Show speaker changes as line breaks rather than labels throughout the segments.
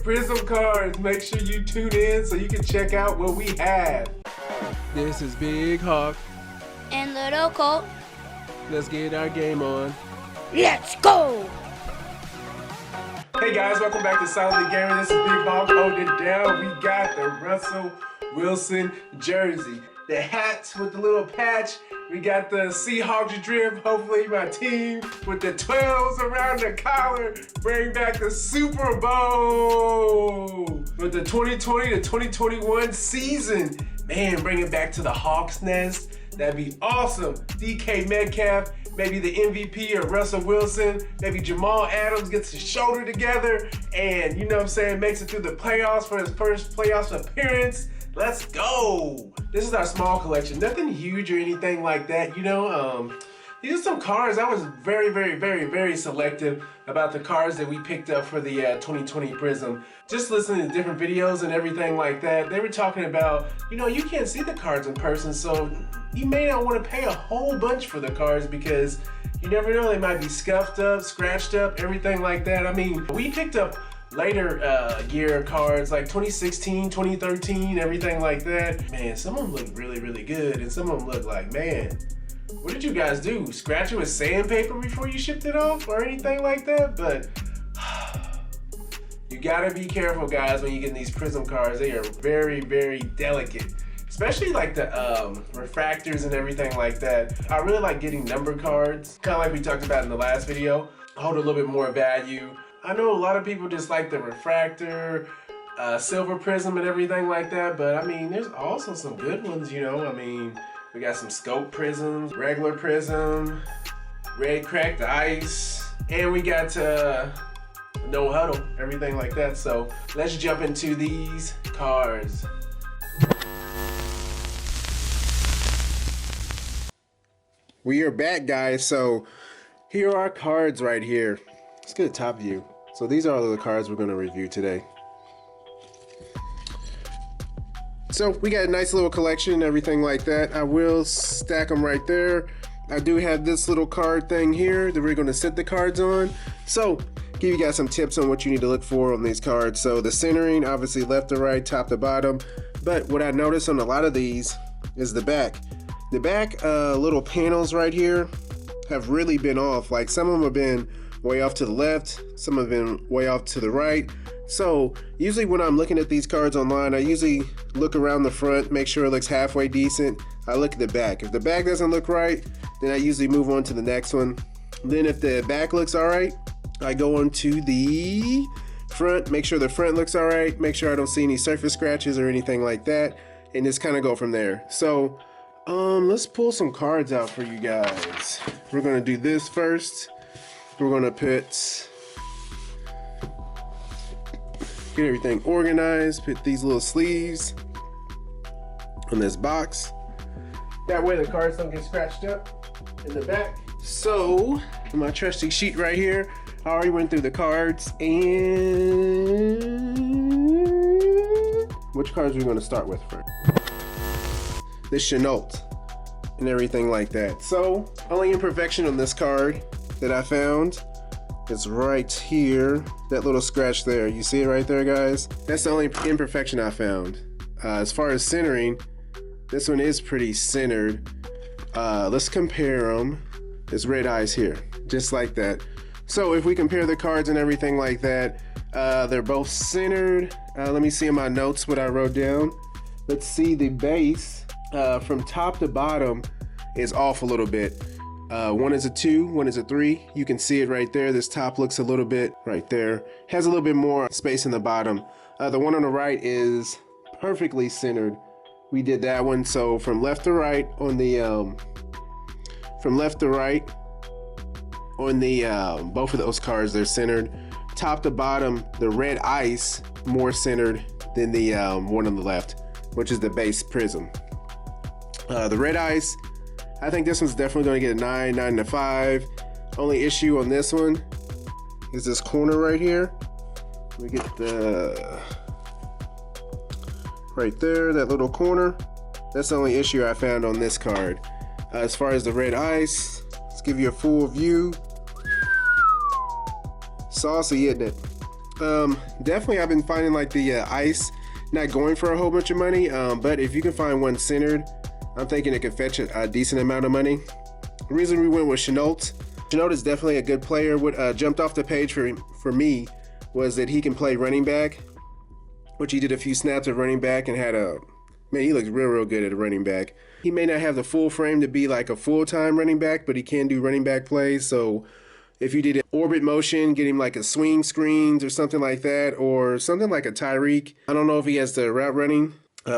Prizm cards. Make sure you tune in so you can check out what we have. This is Big Hawk.
And Little Colt.
Let's get our game on.
Let's go!
Hey guys, welcome back to Solidly Gaming. This is Big Hawk holding it down. We got the Russell Wilson jersey. The hats with the little patch. We got the Seahawks drip, hopefully my team, with the 12s around the collar. Bring back the Super Bowl with the 2020 to 2021 season. Man, bring it back to the Hawks nest. That'd be awesome. DK Metcalf, maybe the MVP or Russell Wilson, maybe Jamal Adams gets his shoulder together and, you know what I'm saying, makes it through the playoffs for his first playoffs appearance. Let's go. This is our small collection. Nothing huge or anything like that, you know. These are some cards. I was very selective about the cards that we picked up for the 2020 Prizm. Just listening to different videos and everything like that, they were talking about, you know, you can't see the cards in person, so you may not want to pay a whole bunch for the cards because you never know, they might be scuffed up, scratched up, everything like that. I mean, we picked up later year cards like 2016, 2013, everything like that. Man, some of them look really good, and some of them look like, man, what did you guys do? Scratch it with sandpaper before you shipped it off or anything like that? But you gotta be careful, guys, when you get these Prizm cards. They are very delicate, especially like the refractors and everything like that. I really like getting numbered cards, kind of like we talked about in the last video. Hold a little bit more value. I know a lot of people just like the refractor, silver Prizm and everything like that, but I mean, there's also some good ones, you know. I mean, we got some scope Prizms, regular Prizm, red cracked ice, and we got no huddle, everything like that. So let's jump into these cards. We are back, guys. So here are our cards right here. Let's get a top view. So these are all of the cards we're going to review today. So we got a nice little collection and everything like that. I will stack them right there. I do have this little card thing here that we're going to set the cards on. So give you guys some tips on what you need to look for on these cards. So the centering, obviously left to right, top to bottom. But what I noticed on a lot of these is the back. The back little panels right here have really been off. Like some of them have been way off to the left, some have been way off to the right. So usually when I'm looking at these cards online, I usually look around the front, make sure it looks halfway decent. I look at the back. If the back doesn't look right, then I usually move on to the next one. Then if the back looks all right, I go on to the front, make sure the front looks all right, make sure I don't see any surface scratches or anything like that, and just kind of go from there. So let's pull some cards out for you guys. We're gonna do this first. We're gonna get everything organized, put these little sleeves on this box. That way the cards don't get scratched up in the back. So, my trusty sheet right here, I already went through the cards, and which cards are we gonna start with first? The Shenault and everything like that. So, only imperfection on this card that I found is right here, that little scratch there. You see it right there, guys? That's the only imperfection I found. As far as centering, this one is pretty centered. Let's compare them. It's red eyes here, just like that. So if we compare the cards and everything like that, they're both centered. Let me see in my notes what I wrote down. Let's see, the base from top to bottom is off a little bit. One is a 2, one is a 3. You can see it right there. This top looks a little bit right there. Has a little bit more space in the bottom. The one on the right is perfectly centered. We did that one. So from left to right on the both of those cards, they're centered. Top to bottom, the red ice more centered than the one on the left, which is the base Prizm. The red ice, I think this one's definitely going to get a 9, 9 to 5. Only issue on this one is this corner right here. We get the right there, that little corner. That's the only issue I found on this card. As far as the red ice, let's give you a full view. Saucy, isn't it? Definitely I've been finding like the ice not going for a whole bunch of money, but if you can find one centered, I'm thinking it could fetch a decent amount of money. The reason we went with Shenault. Shenault is definitely a good player. What jumped off the page for me was that he can play running back, which he did a few snaps of running back and had man, he looks real good at a running back. He may not have the full frame to be like a full-time running back, but he can do running back plays. So if you did an orbit motion, get him like a swing screens or something like that, or something like a Tyreek. I don't know if he has the route running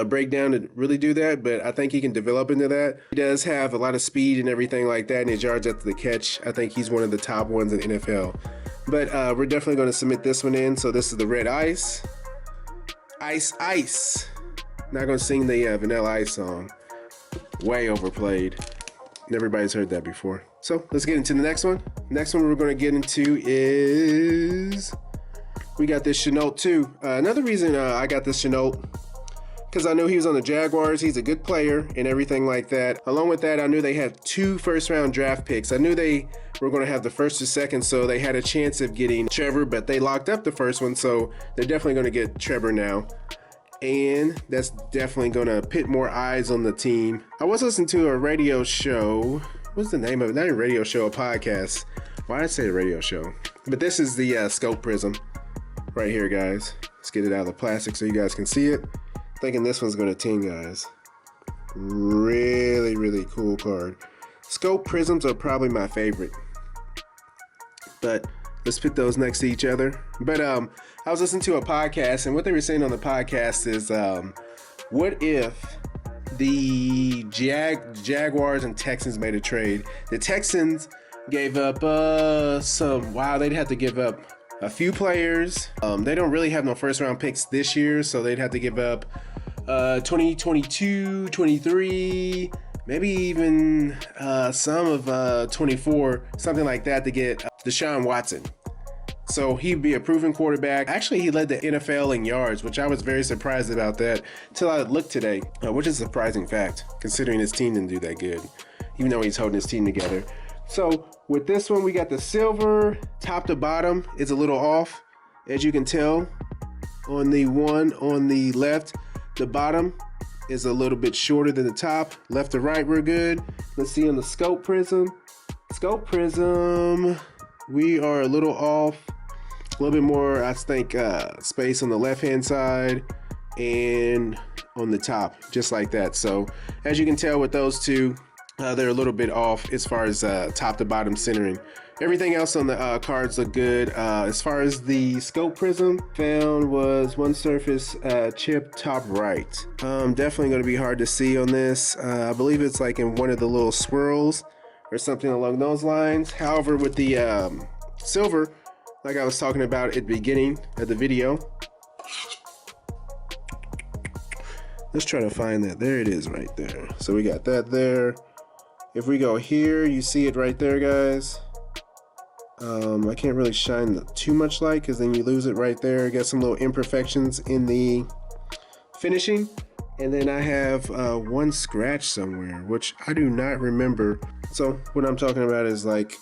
breakdown to really do that, but I think he can develop into that. He does have a lot of speed and everything like that, and his yards after the catch, I think he's one of the top ones in the NFL. But we're definitely going to submit this one in. So this is the red ice. Ice. Not going to sing the Vanilla Ice song. Way overplayed. Everybody's heard that before. So let's get into the next one. Next one we're going to get into is we got this Shenault too. Another reason I got this Shenault, because I knew he was on the Jaguars. He's a good player and everything like that. Along with that, I knew they had 2 first-round draft picks. I knew they were going to have the first or second, so they had a chance of getting Trevor, but they locked up the first one, so they're definitely going to get Trevor now. And that's definitely going to put more eyes on the team. I was listening to a radio show. What's the name of it? Not a radio show, a podcast. Why did I say a radio show? But this is the Scope Prizm right here, guys. Let's get it out of the plastic so you guys can see it. Thinking this one's going to ting, guys. Really cool card. Scope Prizms are probably my favorite. But let's put those next to each other. But I was listening to a podcast, and what they were saying on the podcast is, what if the Jaguars and Texans made a trade? The Texans gave up they'd have to give up a few players. They don't really have no first round picks this year, so they'd have to give up 2022, 23, maybe even some of 24, something like that, to get Deshaun Watson. So he'd be a proven quarterback. Actually, he led the NFL in yards, which I was very surprised about that until I looked today, which is a surprising fact considering his team didn't do that good, even though he's holding his team together. So with this one, we got the silver top to bottom is a little off, as you can tell. On the one on the left, the bottom is a little bit shorter than the top. Left to right, we're good. Let's see on the Scope Prizm. Scope Prizm, we are a little off. A little bit more, I think, space on the left-hand side and on the top, just like that. So as you can tell with those two, they're a little bit off as far as top to bottom centering. Everything else on the cards look good. As far as the Scope Prizm, found was one surface chip top right. Definitely going to be hard to see on this. I believe it's like in one of the little swirls or something along those lines. However, with the silver, like I was talking about at the beginning of the video, let's try to find that. There it is right there. So we got that there. If we go here, you see it right there, guys. I can't really shine too much light because then you lose it right there. Got some little imperfections in the finishing. And then I have one scratch somewhere, which I do not remember. So what I'm talking about is like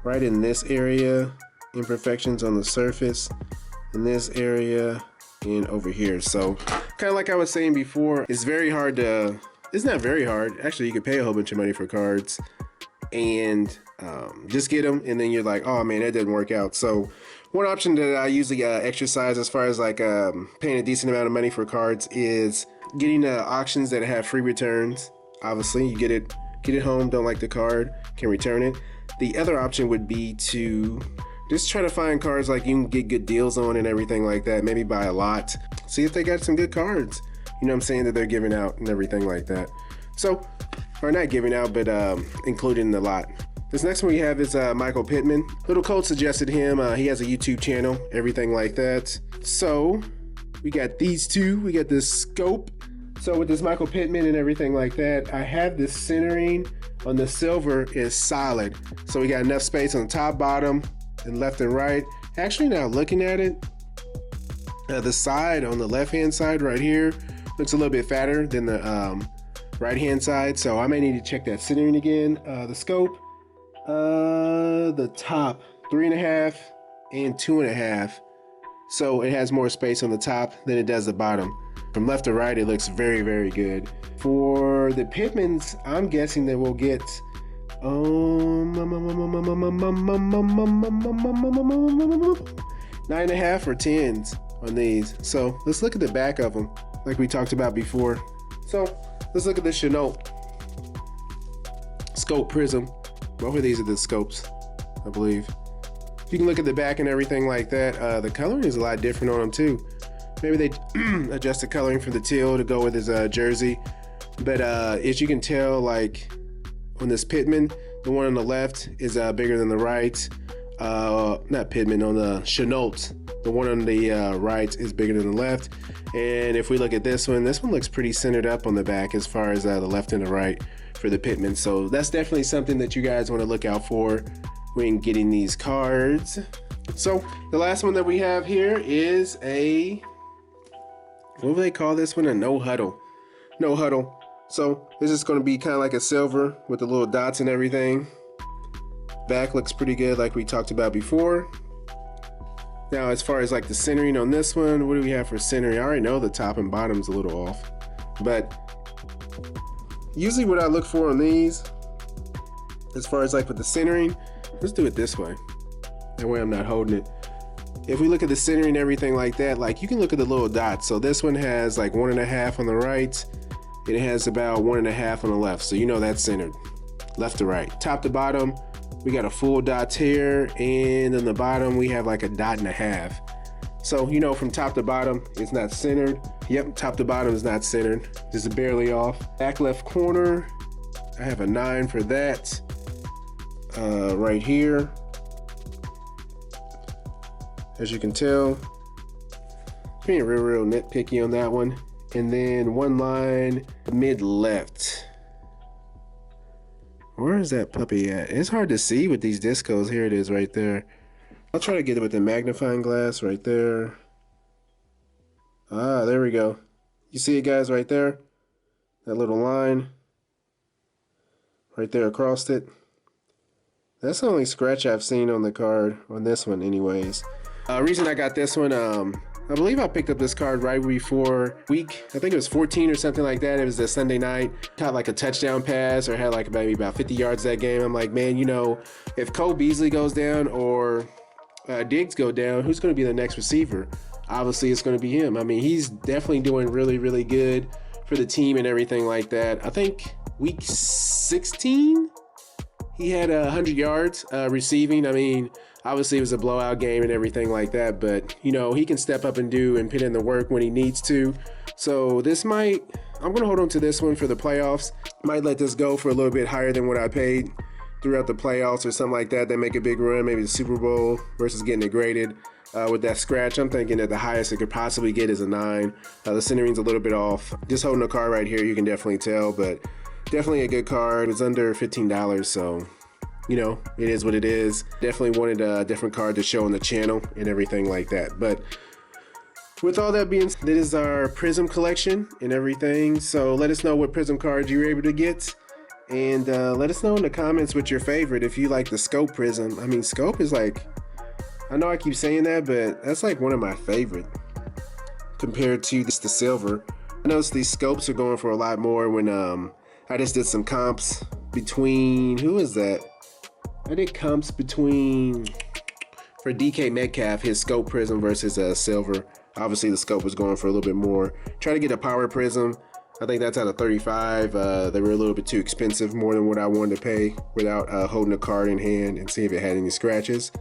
right in this area, imperfections on the surface, in this area, and over here. So kind of like I was saying before, it's very hard to, it's not very hard. Actually, you could pay a whole bunch of money for cards and just get them, and then you're like, oh man, that didn't work out. So one option that I usually exercise as far as like paying a decent amount of money for cards is getting auctions that have free returns. Obviously, you get it home, don't like the card, can return it. The other option would be to just try to find cards like you can get good deals on and everything like that. Maybe buy a lot, see if they got some good cards, you know what I'm saying, that they're giving out and everything like that. So, or not giving out, but including in the lot. This next one we have is Michael Pittman. Little Colt suggested him. He has a YouTube channel, everything like that. So we got these two. We got this Scope. So with this Michael Pittman and everything like that, I have this centering on the silver is solid. So we got enough space on the top, bottom, and left and right. Actually, now looking at it, the side on the left-hand side right here looks a little bit fatter than the right-hand side. So I may need to check that centering again. The Scope, the top 3.5, and 2.5. So it has more space on the top than it does the bottom. From left to right, it looks very, very good. For the Pittmans, I'm guessing that we'll get 9.5 or 10s on these. So let's look at the back of them, like we talked about before. So let's look at the Shenault scope Prizm. Both of these are the scopes, I believe. You can look at the back and everything like that. The coloring is a lot different on them too. Maybe they adjust the coloring from the teal to go with his jersey. But as you can tell, like on this Pittman, the one on the left is bigger than the right. Not Pittman, on the Shenault, the one on the right is bigger than the left. And if we look at this one looks pretty centered up on the back as far as the left and the right for the Pittman. So that's definitely something that you guys want to look out for when getting these cards. So the last one that we have here is a, what do they call this one? A no huddle. No huddle. So this is going to be kind of like a silver with the little dots and everything. Back looks pretty good like we talked about before. Now as far as like the centering on this one, what do we have for centering? I already know the top and bottom's a little off, but usually what I look for on these, as far as like with the centering, let's do it this way. That way I'm not holding it. If we look at the centering and everything like that, like you can look at the little dots. So this one has like 1.5 on the right, and it has about 1.5 on the left. So you know that's centered, left to right. Top to bottom, we got a full dot here, and on the bottom we have like a 1.5 dots. So you know from top to bottom it's not centered. Yep, top to bottom is not centered, just barely off. Back left corner, I have a 9 for that. Right here, as you can tell, being real nitpicky on that one. And then one line mid left. Where is that puppy at? It's hard to see with these discos. Here it is right there. I'll try to get it with the magnifying glass right there. Ah, there we go. You see it, guys, right there? That little line right there across it. That's the only scratch I've seen on the card, on this one anyways. Reason I got this one, I believe I picked up this card right before week, I think it was 14 or something like that. It was a Sunday night. Caught like a touchdown pass or had like maybe about 50 yards that game. I'm like, man, you know, if Cole Beasley goes down or Diggs go down, who's going to be the next receiver? Obviously, it's going to be him. I mean, he's definitely doing really, really good for the team and everything like that. I think week 16, he had 100 yards receiving. I mean, obviously it was a blowout game and everything like that, but you know, he can step up and do and put in the work when he needs to. So this might, I'm going to hold on to this one for the playoffs. Might let this go for a little bit higher than what I paid throughout the playoffs or something like that. They make a big run, maybe the Super Bowl versus getting it graded. With that scratch, I'm thinking that the highest it could possibly get is a 9. The centering's a little bit off. Just holding the card right here, you can definitely tell, but definitely a good card. It's under $15, so you know, it is what it is. Definitely wanted a different card to show on the channel and everything like that. But with all that being said, this is our Prizm collection and everything. So let us know what Prizm cards you were able to get. And let us know in the comments what your favorite, if you like the scope Prizm. I mean, scope is like, I know I keep saying that, but that's like one of my favorite compared to the silver. I noticed these scopes are going for a lot more when I just did some comps between, who is that? I did comps between, for DK Metcalf, his scope Prizm versus silver. Obviously the scope was going for a little bit more. Try to get a power Prizm. I think that's out of 35. They were a little bit too expensive, more than what I wanted to pay without holding the card in hand and see if it had any scratches.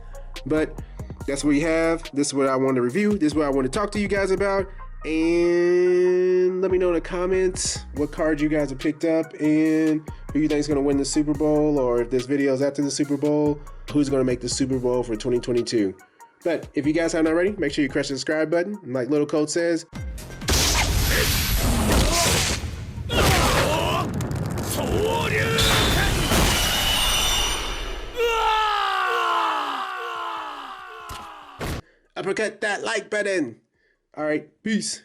But that's what we have. This is what I wanted to review. This is what I want to talk to you guys about. And let me know in the comments what cards you guys have picked up and who you think is going to win the Super Bowl, or if this video is after the Super Bowl, who's going to make the Super Bowl for 2022. But if you guys haven't already, make sure you crush the subscribe button. And like Little Coach says, uppercut that like button. All right, peace.